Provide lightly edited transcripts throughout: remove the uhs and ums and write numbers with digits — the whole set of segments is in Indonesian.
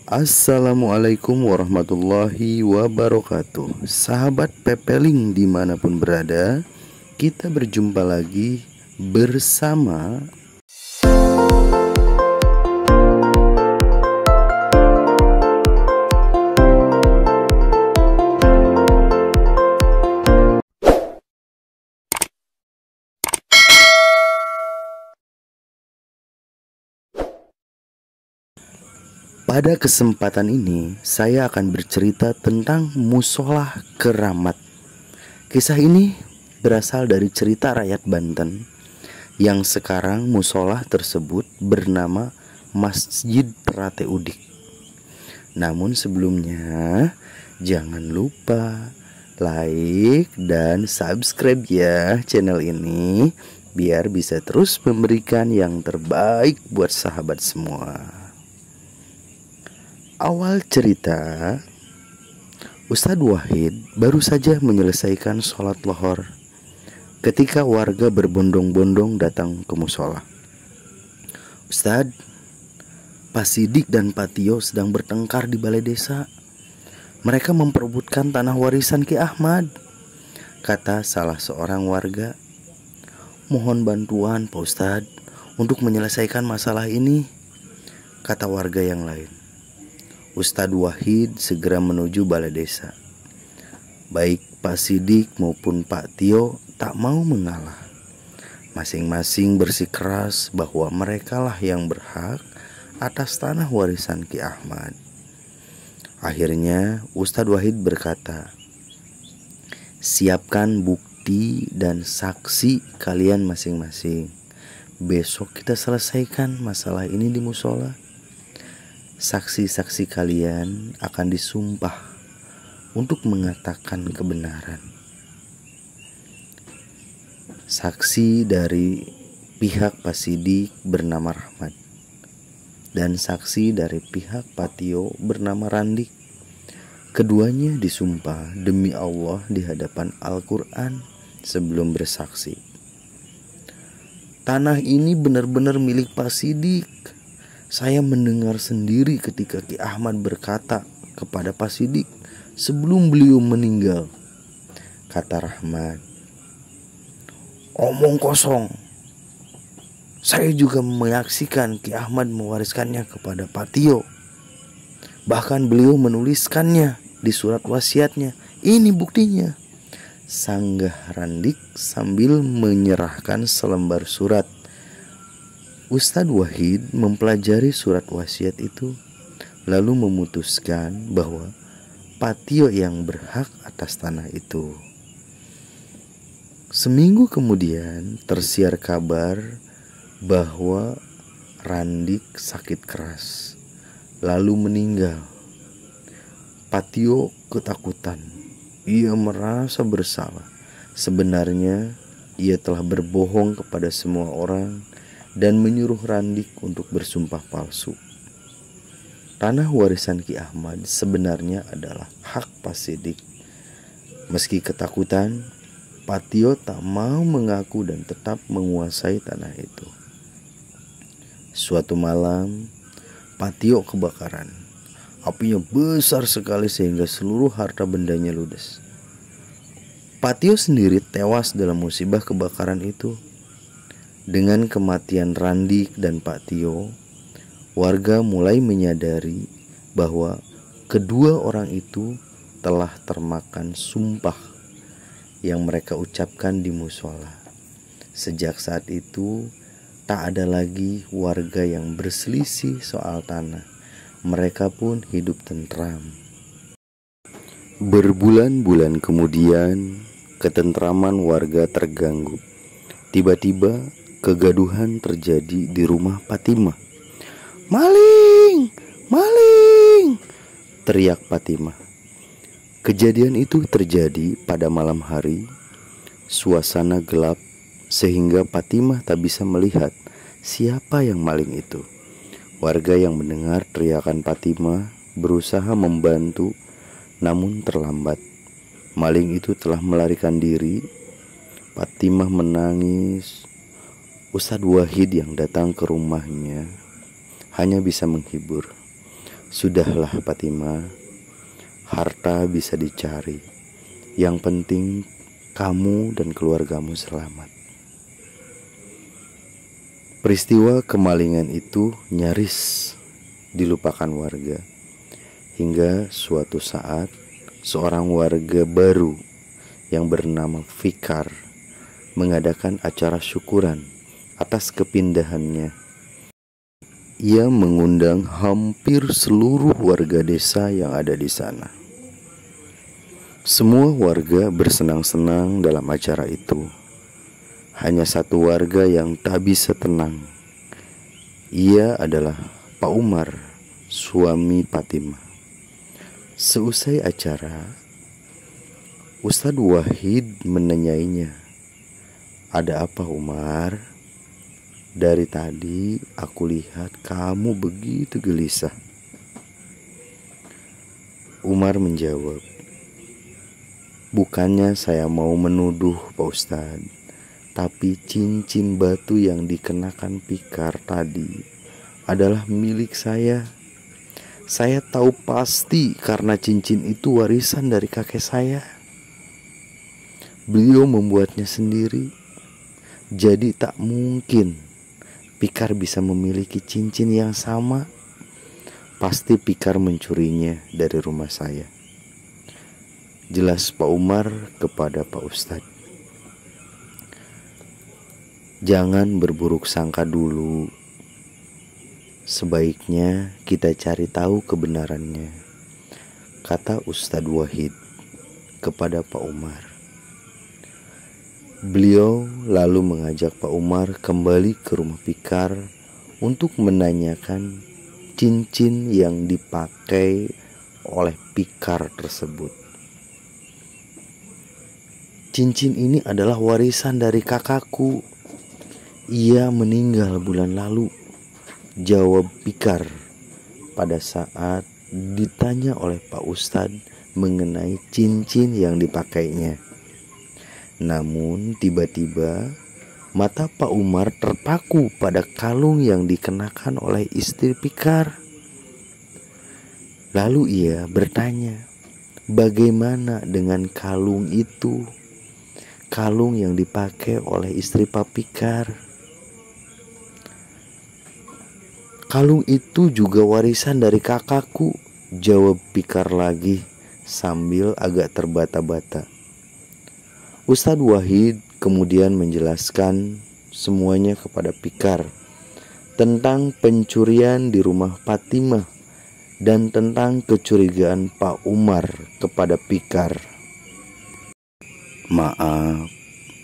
Assalamualaikum warahmatullahi wabarakatuh. Sahabat Pepeling dimanapun berada, kita berjumpa lagi bersama Pada kesempatan ini, saya akan bercerita tentang Musolah Keramat. Kisah ini berasal dari cerita rakyat Banten, yang sekarang musolah tersebut bernama Masjid Prate Udik. Namun sebelumnya, jangan lupa like dan subscribe ya channel ini, biar bisa terus memberikan yang terbaik buat sahabat semua. Awal cerita, Ustadz Wahid baru saja menyelesaikan sholat lohor ketika warga berbondong-bondong datang ke musola. Ustadz, Pak Sidik dan Pak Tio sedang bertengkar di balai desa. Mereka memperebutkan tanah warisan Ki Ahmad, kata salah seorang warga. Mohon bantuan Pak Ustadz untuk menyelesaikan masalah ini, kata warga yang lain. Ustadz Wahid segera menuju balai desa. Baik Pak Sidik maupun Pak Tio tak mau mengalah. Masing-masing bersikeras bahwa merekalah yang berhak atas tanah warisan Ki Ahmad. Akhirnya Ustadz Wahid berkata, siapkan bukti dan saksi kalian masing-masing. Besok kita selesaikan masalah ini di musola. Saksi-saksi kalian akan disumpah untuk mengatakan kebenaran. Saksi dari pihak Pak Sidik bernama Rahmat, dan saksi dari pihak Pak Tio bernama Randik. Keduanya disumpah demi Allah di hadapan Al-Quran sebelum bersaksi. Tanah ini benar-benar milik Pak Sidik. Saya mendengar sendiri ketika Ki Ahmad berkata kepada Pak Sidik sebelum beliau meninggal, kata Rahmat. Omong kosong. Saya juga menyaksikan Ki Ahmad mewariskannya kepada Pak Tio. Bahkan beliau menuliskannya di surat wasiatnya. Ini buktinya, sanggah Randik sambil menyerahkan selembar surat. Ustadz Wahid mempelajari surat wasiat itu, lalu memutuskan bahwa Pak Tio yang berhak atas tanah itu. Seminggu kemudian tersiar kabar bahwa Randik sakit keras, lalu meninggal. Pak Tio ketakutan. Ia merasa bersalah. Sebenarnya ia telah berbohong kepada semua orang dan menyuruh Randik untuk bersumpah palsu. Tanah warisan Ki Ahmad sebenarnya adalah hak Pak Sidik. Meski ketakutan, Pak Tio tak mau mengaku dan tetap menguasai tanah itu. Suatu malam, Pak Tio kebakaran. Apinya besar sekali sehingga seluruh harta bendanya ludes. Pak Tio sendiri tewas dalam musibah kebakaran itu. Dengan kematian Randik dan Pak Tio, warga mulai menyadari bahwa kedua orang itu telah termakan sumpah yang mereka ucapkan di musola. Sejak saat itu, tak ada lagi warga yang berselisih soal tanah. Mereka pun hidup tentram. Berbulan-bulan kemudian, ketentraman warga terganggu. Tiba-tiba kegaduhan terjadi di rumah Fatimah. Maling! Maling! Teriak Fatimah. Kejadian itu terjadi pada malam hari. Suasana gelap sehingga Fatimah tak bisa melihat siapa yang maling itu. Warga yang mendengar teriakan Fatimah berusaha membantu, namun terlambat. Maling itu telah melarikan diri. Fatimah menangis. Ustadz Wahid yang datang ke rumahnya hanya bisa menghibur. Sudahlah Fatimah, harta bisa dicari. Yang penting kamu dan keluargamu selamat. Peristiwa kemalingan itu nyaris dilupakan warga. Hingga suatu saat seorang warga baru yang bernama Fikar mengadakan acara syukuran atas kepindahannya. Ia mengundang hampir seluruh warga desa yang ada di sana. Semua warga bersenang-senang dalam acara itu. Hanya satu warga yang tak bisa tenang. Ia adalah Pak Umar, suami Fatimah. Seusai acara, Ustadz Wahid menanyainya, "Ada apa Umar? Dari tadi aku lihat kamu begitu gelisah." Umar menjawab, "Bukannya saya mau menuduh Pak Ustadz, tapi cincin batu yang dikenakan Fikar tadi adalah milik saya. Saya tahu pasti karena cincin itu warisan dari kakek saya. Beliau membuatnya sendiri, jadi tak mungkin Fikar bisa memiliki cincin yang sama. Pasti Fikar mencurinya dari rumah saya." Jelas Pak Umar kepada Pak Ustadz, "Jangan berburuk sangka dulu. Sebaiknya kita cari tahu kebenarannya," kata Ustadz Wahid kepada Pak Umar. Beliau lalu mengajak Pak Umar kembali ke rumah Fikar untuk menanyakan cincin yang dipakai oleh Fikar tersebut. "Cincin ini adalah warisan dari kakakku. Ia meninggal bulan lalu," jawab Fikar pada saat ditanya oleh Pak Ustadz mengenai cincin yang dipakainya. Namun tiba-tiba mata Pak Umar terpaku pada kalung yang dikenakan oleh istri Fikar. Lalu ia bertanya, "Bagaimana dengan kalung itu? Kalung yang dipakai oleh istri Pak Fikar." "Kalung itu juga warisan dari kakakku," jawab Fikar lagi sambil agak terbata-bata. Ustadz Wahid kemudian menjelaskan semuanya kepada Fikar tentang pencurian di rumah Fatimah dan tentang kecurigaan Pak Umar kepada Fikar. "Maaf,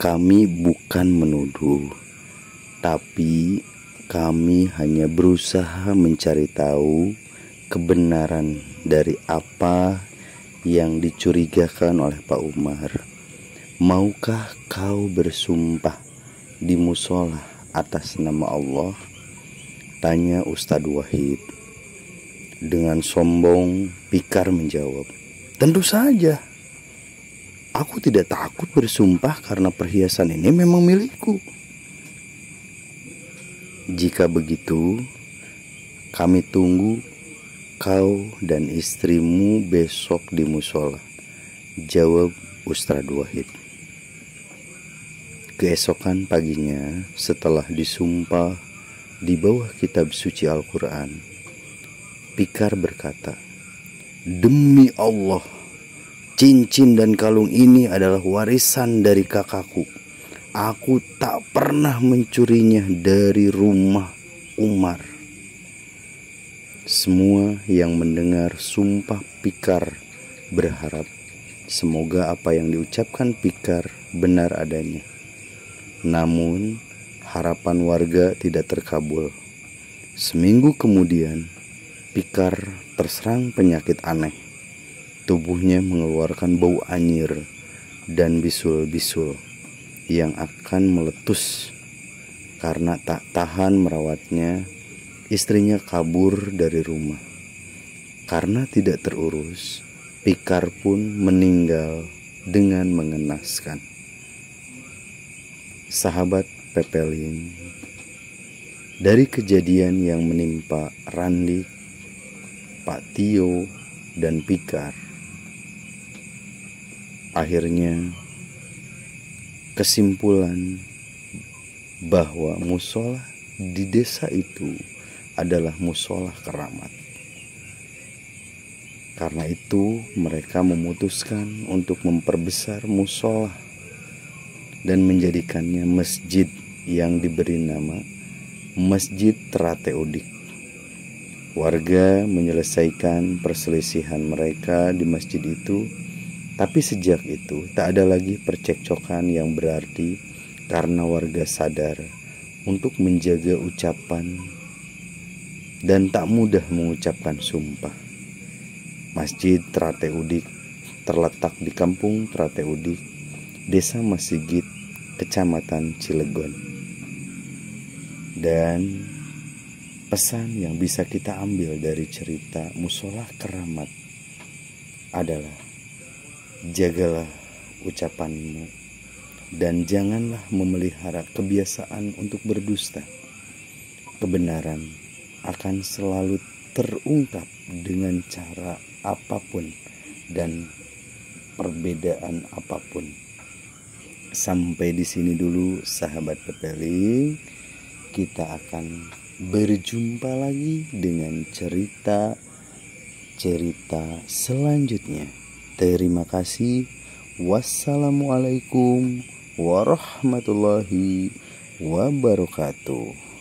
kami bukan menuduh, tapi kami hanya berusaha mencari tahu kebenaran dari apa yang dicurigakan oleh Pak Umar. Maukah kau bersumpah di musola atas nama Allah?" tanya Ustadz Wahid. Dengan sombong, Fikar menjawab, "Tentu saja. Aku tidak takut bersumpah karena perhiasan ini memang milikku." "Jika begitu, kami tunggu kau dan istrimu besok di musola," jawab Ustadz Wahid. Keesokan paginya, setelah disumpah di bawah kitab suci Al-Quran, Fikar berkata, "Demi Allah, cincin dan kalung ini adalah warisan dari kakakku. Aku tak pernah mencurinya dari rumah Umar." Semua yang mendengar sumpah Fikar berharap semoga apa yang diucapkan Fikar benar adanya. Namun harapan warga tidak terkabul. Seminggu kemudian, Fikar terserang penyakit aneh. Tubuhnya mengeluarkan bau anyir dan bisul-bisul yang akan meletus. Karena tak tahan merawatnya, istrinya kabur dari rumah. Karena tidak terurus, Fikar pun meninggal dengan mengenaskan. Sahabat Pepelin, dari kejadian yang menimpa Randik, Pak Tio, dan Pikar. Akhirnya kesimpulan bahwa musola di desa itu adalah musola keramat. Karena itu mereka memutuskan untuk memperbesar musola dan menjadikannya masjid yang diberi nama Masjid Trate Udik. Warga menyelesaikan perselisihan mereka di masjid itu, tapi sejak itu tak ada lagi percekcokan yang berarti karena warga sadar untuk menjaga ucapan dan tak mudah mengucapkan sumpah. Masjid Trate Udik terletak di Kampung Trate Udik, Desa Masigit, Kecamatan Cilegon. Dan pesan yang bisa kita ambil dari cerita musola keramat adalah jagalah ucapanmu dan janganlah memelihara kebiasaan untuk berdusta. Kebenaran akan selalu terungkap dengan cara apapun dan perbedaan apapun. Sampai di sini dulu sahabat Pepeling. Kita akan berjumpa lagi dengan cerita selanjutnya. Terima kasih. Wassalamualaikum warahmatullahi wabarakatuh.